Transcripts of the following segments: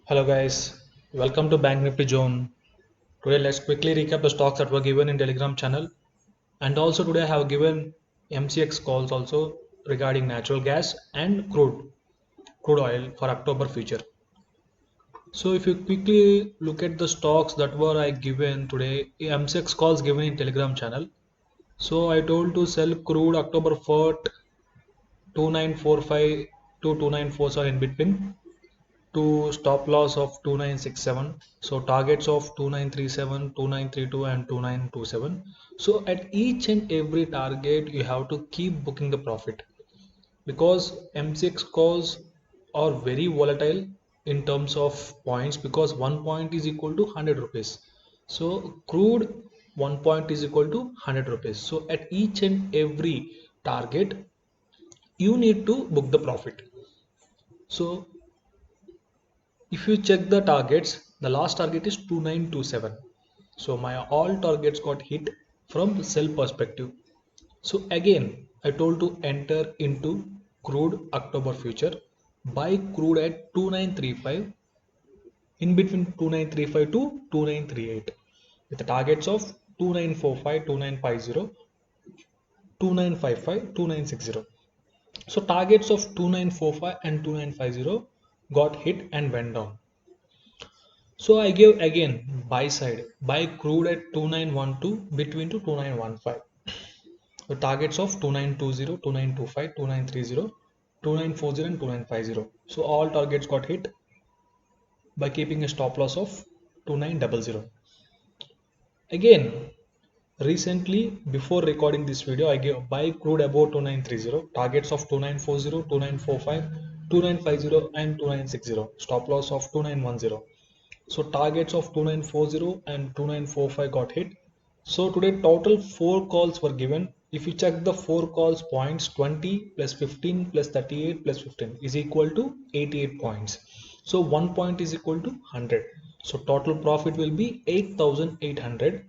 Hello guys, welcome to Bank Nifty Zone. Today let's quickly recap the stocks that were given in Telegram channel, and also today I have given MCX calls also regarding natural gas and crude oil for October future. So if you quickly look at the stocks that were I given today, MCX calls given in Telegram channel. So I told to sell crude October 4th 2945 to 2947 in between, to stop loss of 2967, so targets of 2937, 2932 and 2927. So at each and every target you have to keep booking the profit, because MCX calls are very volatile in terms of points, because 1 point is equal to 100 rupees. So crude 1 point is equal to 100 rupees. So at each and every target you need to book the profit. So if you check the targets, the last target is 2927. So my all targets got hit from the sell perspective. So again, I told to enter into crude October future, buy crude at 2935, in between 2935 to 2938, with the targets of 2945, 2950, 2955, 2960. So targets of 2945 and 2950 got hit and went down. So I give again buy side, buy crude at 2912 between to 2915. The targets of 2920, 2925, 2930, 2940 and 2950. So all targets got hit by keeping a stop loss of 2900. Again, recently before recording this video, I gave buy crude above 2930, targets of 2940, 2945, 2950 and 2960. Stop loss of 2910. So targets of 2940 and 2945 got hit. So today total 4 calls were given. If you check the 4 calls points, 20 plus 15 plus 38 plus 15 is equal to 88 points. So 1 point is equal to 100. So total profit will be 8,800.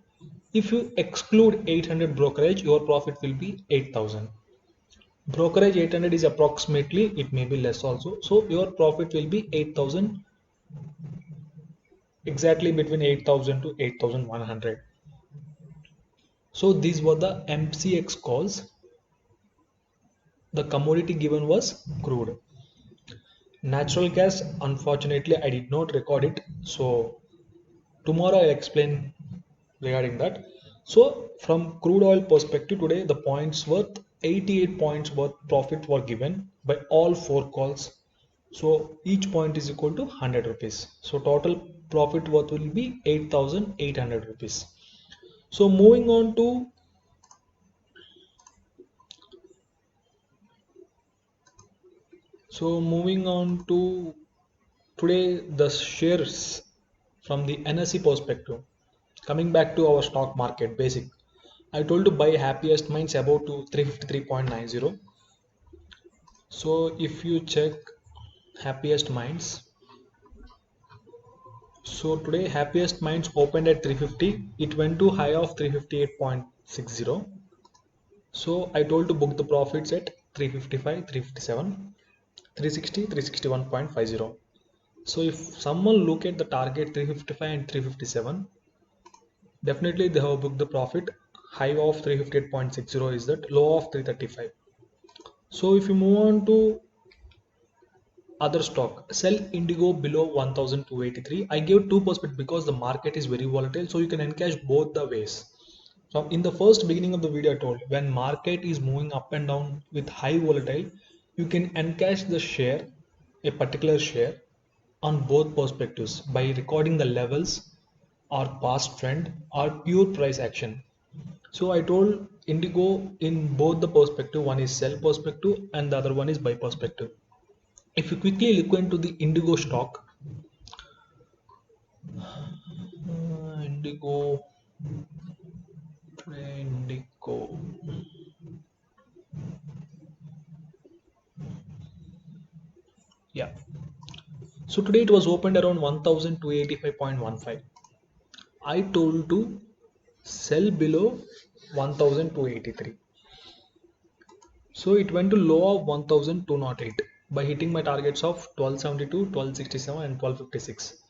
If you exclude 800 brokerage, your profit will be 8,000. Brokerage 800 is approximately, it may be less also. So your profit will be 8,000, exactly between 8,000 to 8,100. So these were the MCX calls. The commodity given was crude. Natural gas, unfortunately I did not record it, so tomorrow I'll explain regarding that. So from crude oil perspective, today the points worth 88 points worth profit were given by all 4 calls. So each point is equal to 100 rupees. So total profit worth will be 8,800 rupees. So moving on to today the shares from the NSE perspective. Coming back to our stock market basic, I told to buy Happiest Minds about to 353.90. So if you check Happiest Minds, so today Happiest Minds opened at 350. It went to high of 358.60. So I told to book the profits at 355, 357, 360, 361.50. So if someone look at the target 355 and 357, definitely they have booked the profit. High of 358.60 is that, low of 335. So if you move on to other stock, sell Indigo below 1283. I gave two perspectives because the market is very volatile, so you can encash both the ways. So in the first beginning of the video I told, when market is moving up and down with high volatile, you can encash the share, a particular share, on both perspectives by recording the levels or past trend or pure price action. So I told Indigo in both the perspective, one is sell perspective and the other one is buy perspective. If you quickly look into the Indigo stock, Indigo, Indigo, yeah. So today it was opened around 1285.15. I told to sell below 1283. So it went to low of 1208. by hitting my targets of 1272, 1267 and 1256.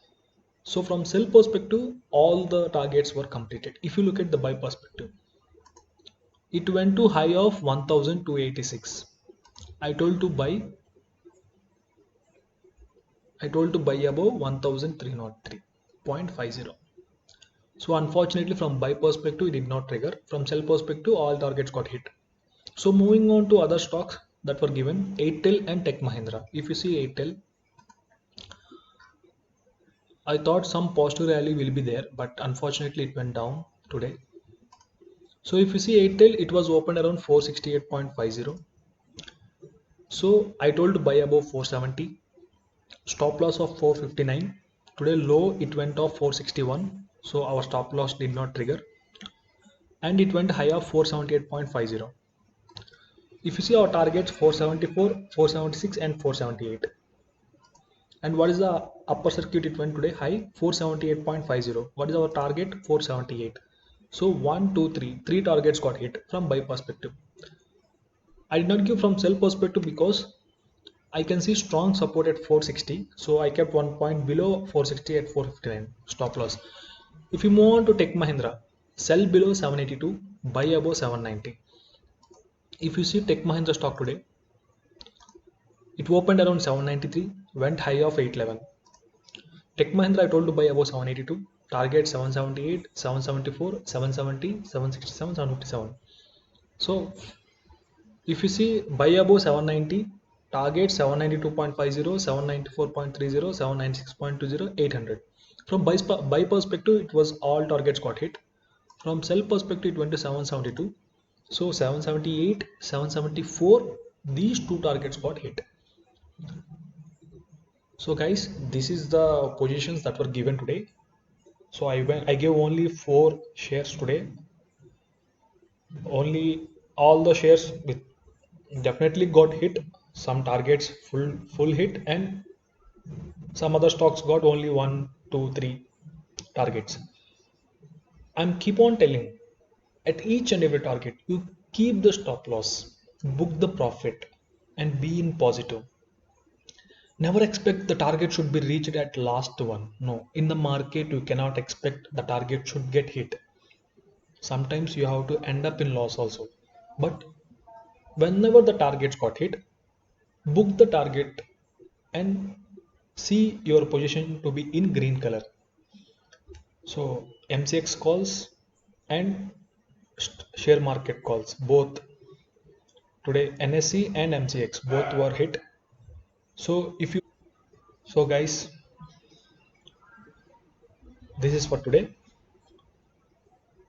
So from sell perspective, all the targets were completed. If you look at the buy perspective, it went to high of 1286. I told to buy I told to buy above 1303.50. So unfortunately from buy perspective it did not trigger. From sell perspective all targets got hit. So moving on to other stocks that were given, Airtel and Tech Mahindra. If you see Airtel, I thought some positive rally will be there, but unfortunately it went down today. So if you see Airtel, it was opened around 468.50. So I told to buy above 470, stop loss of 459. Today low it went off 461. So our stop loss did not trigger, and it went high of 478.50. If you see our targets 474, 476 and 478. And what is the upper circuit it went today? High 478.50. What is our target? 478. So 1, 2, 3. Three targets got hit from buy perspective. I did not give from sell perspective because I can see strong support at 460. So I kept 1 point below 460 at 459 stop loss. If you move on to Tech Mahindra, sell below 782, buy above 790. If you see Tech Mahindra stock today, it opened around 793, went high of 811. Tech Mahindra I told to buy above 782, target 778, 774, 770, 767, 757. So if you see buy above 790, target 792.50, 794.30, 796.20, 800. From buy perspective, it was all targets got hit. From sell perspective, it went to 772. So 778, 774, these two targets got hit. So guys, this is the positions that were given today. So I gave only 4 shares today. Only all the shares with definitely got hit. Some targets full hit, and some other stocks got only 1, 2, 3 targets. I'm keep on telling, at each and every target, you keep the stop loss, book the profit, and be in positive. Never expect the target should be reached at last one. No, in the market, you cannot expect the target should get hit. Sometimes you have to end up in loss also. But whenever the targets got hit, book the target and see your position to be in green color. So MCX calls and share market calls, both today NSE and MCX both were hit. So if you so guys, this is for today.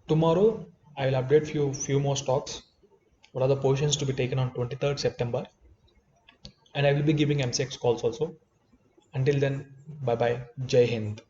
Tomorrow I will update few more stocks. What are the positions to be taken on 23rd September, and I will be giving MCX calls also. Until then, bye bye. Jai Hind.